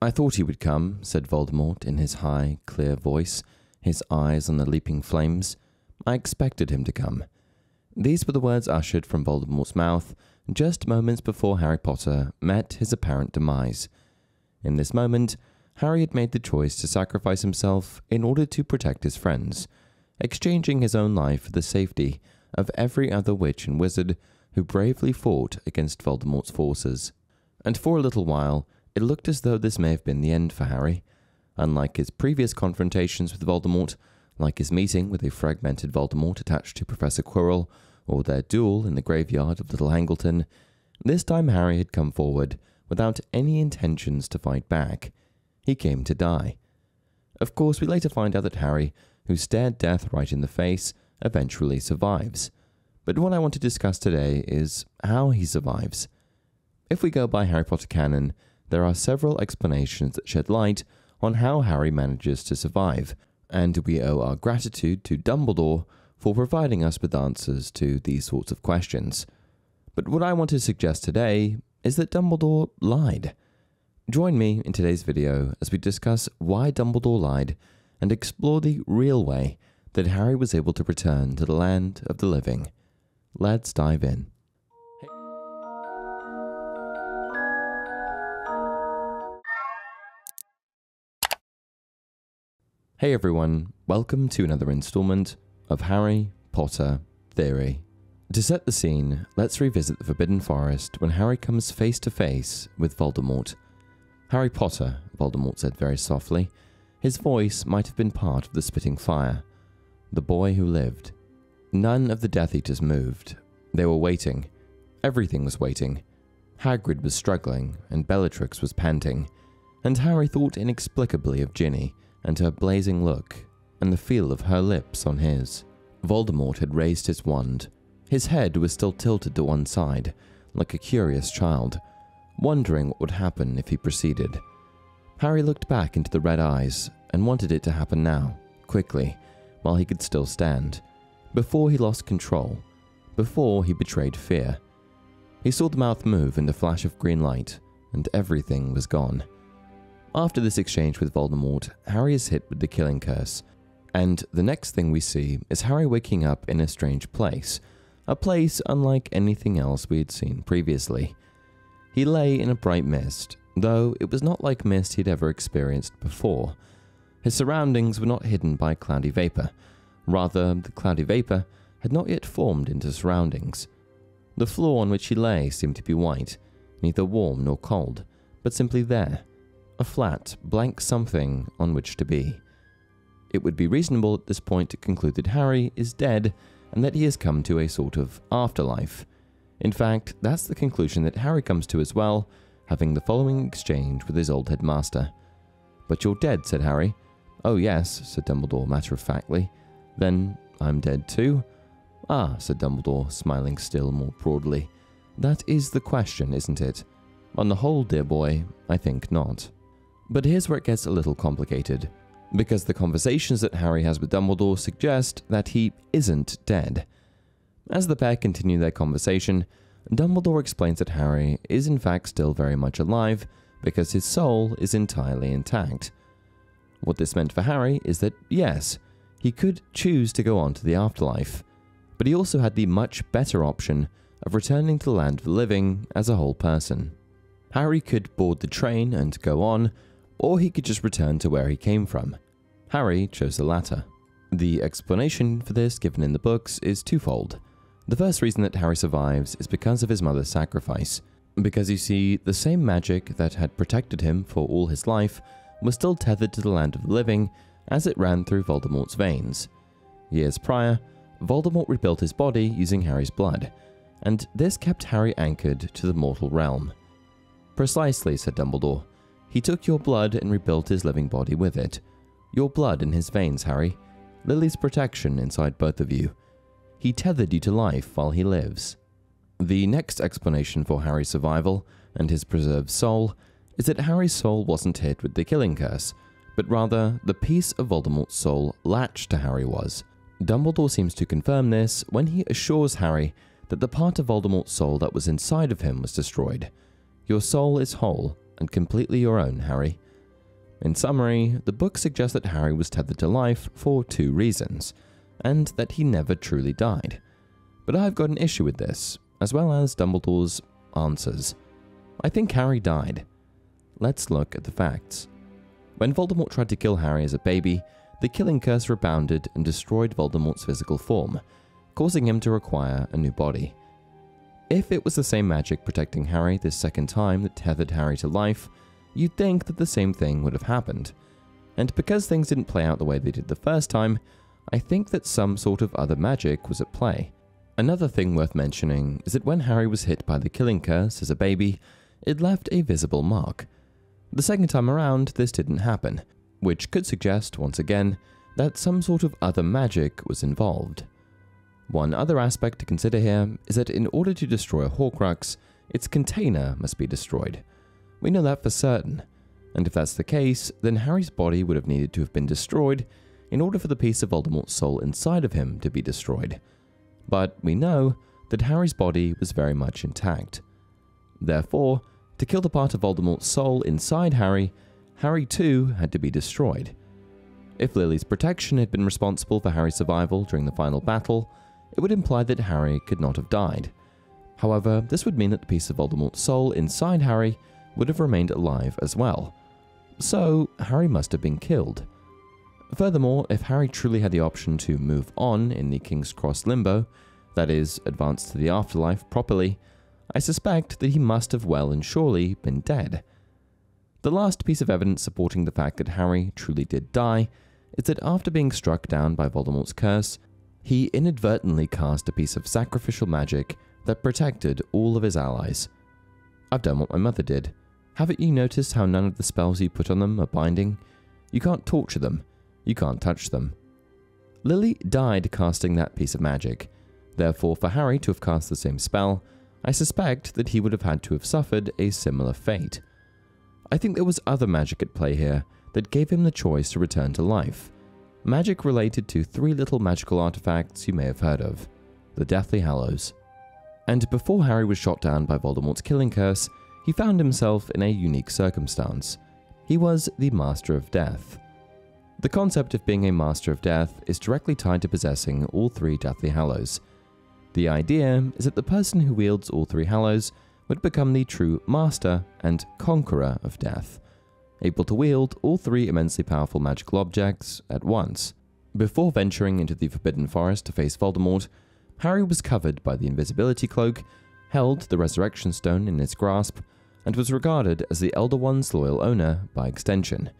"I thought he would come," said Voldemort in his high, clear voice, his eyes on the leaping flames. "I expected him to come." These were the words ushered from Voldemort's mouth just moments before Harry Potter met his apparent demise. In this moment, Harry had made the choice to sacrifice himself in order to protect his friends, exchanging his own life for the safety of every other witch and wizard who bravely fought against Voldemort's forces. And for a little while, it looked as though this may have been the end for Harry. Unlike his previous confrontations with Voldemort, like his meeting with a fragmented Voldemort attached to Professor Quirrell, or their duel in the graveyard of Little Hangleton, this time Harry had come forward without any intentions to fight back. He came to die. Of course, we later find out that Harry, who stared death right in the face, eventually survives. But what I want to discuss today is how he survives. If we go by Harry Potter canon, there are several explanations that shed light on how Harry manages to survive, and we owe our gratitude to Dumbledore for providing us with answers to these sorts of questions. But what I want to suggest today is that Dumbledore lied. Join me in today's video as we discuss why Dumbledore lied and explore the real way that Harry was able to return to the land of the living. Let's dive in. Hey everyone, welcome to another installment of Harry Potter Theory. To set the scene, let's revisit the Forbidden Forest when Harry comes face to face with Voldemort. "Harry Potter," Voldemort said very softly. His voice might have been part of the spitting fire. "The boy who lived." None of the Death Eaters moved. They were waiting. Everything was waiting. Hagrid was struggling, and Bellatrix was panting, and Harry thought inexplicably of Ginny and her blazing look, and the feel of her lips on his. Voldemort had raised his wand. His head was still tilted to one side, like a curious child, wondering what would happen if he proceeded. Harry looked back into the red eyes and wanted it to happen now, quickly, while he could still stand, before he lost control, before he betrayed fear. He saw the mouth move in the flash of green light, and everything was gone. After this exchange with Voldemort, Harry is hit with the killing curse, and the next thing we see is Harry waking up in a strange place, a place unlike anything else we had seen previously. He lay in a bright mist, though it was not like mist he'd ever experienced before. His surroundings were not hidden by cloudy vapor. Rather, the cloudy vapor had not yet formed into surroundings. The floor on which he lay seemed to be white, neither warm nor cold, but simply there, a flat, blank something on which to be. It would be reasonable at this point to conclude that Harry is dead and that he has come to a sort of afterlife. In fact, that's the conclusion that Harry comes to as well, having the following exchange with his old headmaster. "But you're dead," said Harry. "Oh yes," said Dumbledore matter-of-factly. "Then I'm dead too?" "Ah," said Dumbledore, smiling still more broadly. "That is the question, isn't it? On the whole, dear boy, I think not." But here's where it gets a little complicated, because the conversations that Harry has with Dumbledore suggest that he isn't dead. As the pair continue their conversation, Dumbledore explains that Harry is in fact still very much alive because his soul is entirely intact. What this meant for Harry is that, yes, he could choose to go on to the afterlife, but he also had the much better option of returning to the land of the living as a whole person. Harry could board the train and go on, or he could just return to where he came from. Harry chose the latter. The explanation for this given in the books is twofold. The first reason that Harry survives is because of his mother's sacrifice, because you see, the same magic that had protected him for all his life was still tethered to the land of the living as it ran through Voldemort's veins. Years prior, Voldemort rebuilt his body using Harry's blood, and this kept Harry anchored to the mortal realm. "Precisely," said Dumbledore. "He took your blood and rebuilt his living body with it. Your blood in his veins, Harry. Lily's protection inside both of you. He tethered you to life while he lives." The next explanation for Harry's survival and his preserved soul is that Harry's soul wasn't hit with the killing curse, but rather the piece of Voldemort's soul latched to Harry was. Dumbledore seems to confirm this when he assures Harry that the part of Voldemort's soul that was inside of him was destroyed. "Your soul is whole and completely your own, Harry. In summary, the book suggests that Harry was tethered to life for 2 reasons, and that he never truly died. But I've got an issue with this, as well as Dumbledore's answers. I think Harry died. Let's look at the facts. When Voldemort tried to kill Harry as a baby, the killing curse rebounded and destroyed Voldemort's physical form, causing him to require a new body. If it was the same magic protecting Harry this second time that tethered Harry to life, you'd think that the same thing would have happened. And because things didn't play out the way they did the first time, I think that some sort of other magic was at play. Another thing worth mentioning is that when Harry was hit by the killing curse as a baby, it left a visible mark. The second time around, this didn't happen, which could suggest, once again, that some sort of other magic was involved. One other aspect to consider here is that in order to destroy a Horcrux, its container must be destroyed. We know that for certain, and if that's the case, then Harry's body would have needed to have been destroyed in order for the piece of Voldemort's soul inside of him to be destroyed. But we know that Harry's body was very much intact. Therefore, to kill the part of Voldemort's soul inside Harry, Harry too had to be destroyed. If Lily's protection had been responsible for Harry's survival during the final battle, it would imply that Harry could not have died. However, this would mean that the piece of Voldemort's soul inside Harry would have remained alive as well. So, Harry must have been killed. Furthermore, if Harry truly had the option to move on in the King's Cross limbo, that is, advance to the afterlife properly, I suspect that he must have well and surely been dead. The last piece of evidence supporting the fact that Harry truly did die is that after being struck down by Voldemort's curse, he inadvertently cast a piece of sacrificial magic that protected all of his allies. I've done what my mother did. Haven't you noticed how none of the spells you put on them are binding? You can't torture them. You can't touch them. Lily died casting that piece of magic. Therefore, for Harry to have cast the same spell, I suspect that he would have had to have suffered a similar fate. I think there was other magic at play here that gave him the choice to return to life. Magic related to 3 little magical artifacts you may have heard of, the Deathly Hallows. And before Harry was shot down by Voldemort's killing curse, he found himself in a unique circumstance. He was the Master of Death. The concept of being a Master of Death is directly tied to possessing all 3 Deathly Hallows. The idea is that the person who wields all 3 Hallows would become the true Master and Conqueror of Death, able to wield all 3 immensely powerful magical objects at once. Before venturing into the Forbidden Forest to face Voldemort, Harry was covered by the invisibility cloak, held the Resurrection Stone in his grasp, and was regarded as the Elder One's loyal owner by extension.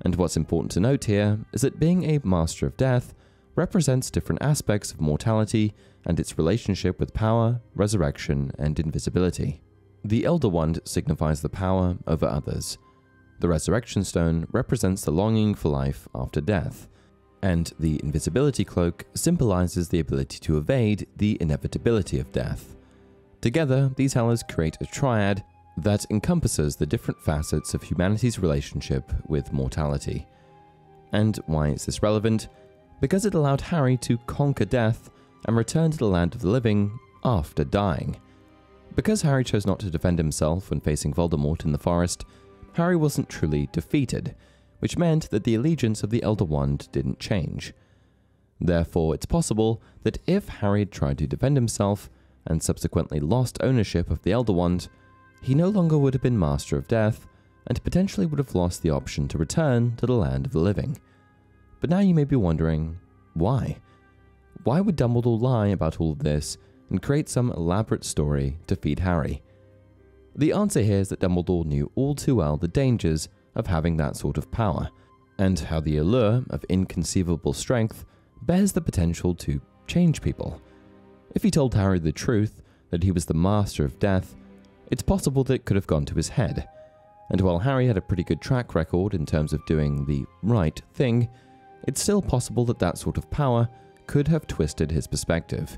And what's important to note here is that being a Master of Death represents different aspects of mortality and its relationship with power, resurrection, and invisibility. The Elder Wand signifies the power over others. The Resurrection Stone represents the longing for life after death, and the Invisibility Cloak symbolizes the ability to evade the inevitability of death. Together, these hallows create a triad that encompasses the different facets of humanity's relationship with mortality. And why is this relevant? Because it allowed Harry to conquer death and return to the land of the living after dying. Because Harry chose not to defend himself when facing Voldemort in the forest, Harry wasn't truly defeated, which meant that the allegiance of the Elder Wand didn't change. Therefore, it's possible that if Harry had tried to defend himself and subsequently lost ownership of the Elder Wand, he no longer would have been Master of Death and potentially would have lost the option to return to the land of the living. But now you may be wondering, why? Why would Dumbledore lie about all of this and create some elaborate story to feed Harry? The answer here is that Dumbledore knew all too well the dangers of having that sort of power, and how the allure of inconceivable strength bears the potential to change people. If he told Harry the truth, that he was the Master of Death, it's possible that it could have gone to his head. And while Harry had a pretty good track record in terms of doing the right thing, it's still possible that that sort of power could have twisted his perspective.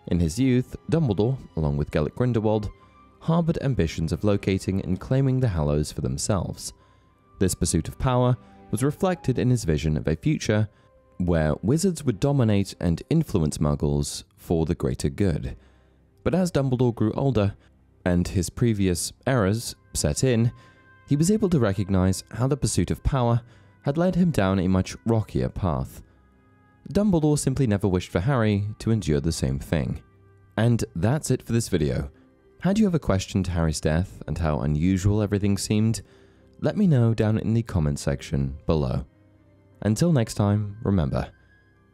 In his youth, Dumbledore, along with Gellert Grindelwald, harbored ambitions of locating and claiming the Hallows for themselves. This pursuit of power was reflected in his vision of a future where wizards would dominate and influence muggles for the greater good. But as Dumbledore grew older, and his previous errors set in, he was able to recognize how the pursuit of power had led him down a much rockier path. Dumbledore simply never wished for Harry to endure the same thing. And that's it for this video. Had you ever questioned Harry's death and how unusual everything seemed? Let me know down in the comment section below. Until next time, remember,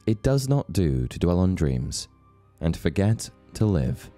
it does not do to dwell on dreams and forget to live.